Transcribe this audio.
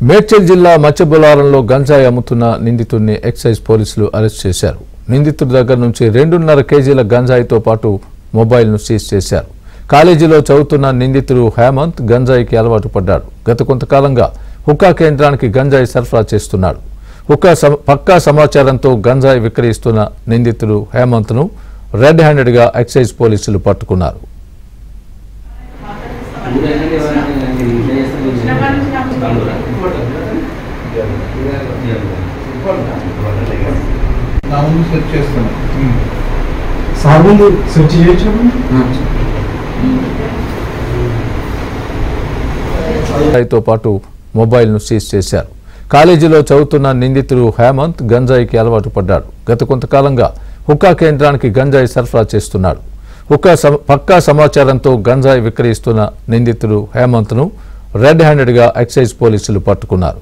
మేడ్చల్ జిల్లా మచ్చబులారంలో గంజాయి అమ్ముతున్న నిందితుడిని ఎక్సైజ్ పోలీసులు అరెస్ట్ చేశారు. నిందితుడి దగ్గర నుంచి 2.5 కేజీల గంజాయితో పాటు మొబైల్ను సీజ్ చేశారు. కాలేజీలో చదువుతున్న నిందితుడు హేమంత్ గంజాయికి అలవాటు పడ్డాడు. గత కొంతకాలంగా హుక్కా కేంద్రానికి గంజాయి సరఫరా చేస్తున్నాడు. పక్కా సమాచారంతో గంజాయి విక్రయిస్తున్న నిందితుడు హేమంత్ను రెడ్ హ్యాండెడ్గా ఎక్సైజ్ పోలీసులు పట్టుకున్నారు. తో పాటు మొబైల్ను సీజ్ చేశారు. కాలేజీలో చదువుతున్న నిందితుడు హేమంత్ గంజాయికి అలవాటు పడ్డాడు. గత కొంతకాలంగా హుక్కా కేంద్రానికి గంజాయి సరఫరా చేస్తున్నాడు. పక్కా సమాచారంతో గంజాయి విక్రయిస్తున్న నిందితుడు హేమంత్ను రెడ్ హ్యాండెడ్గా ఎక్సైజ్ పోలీసులు పట్టుకున్నారు.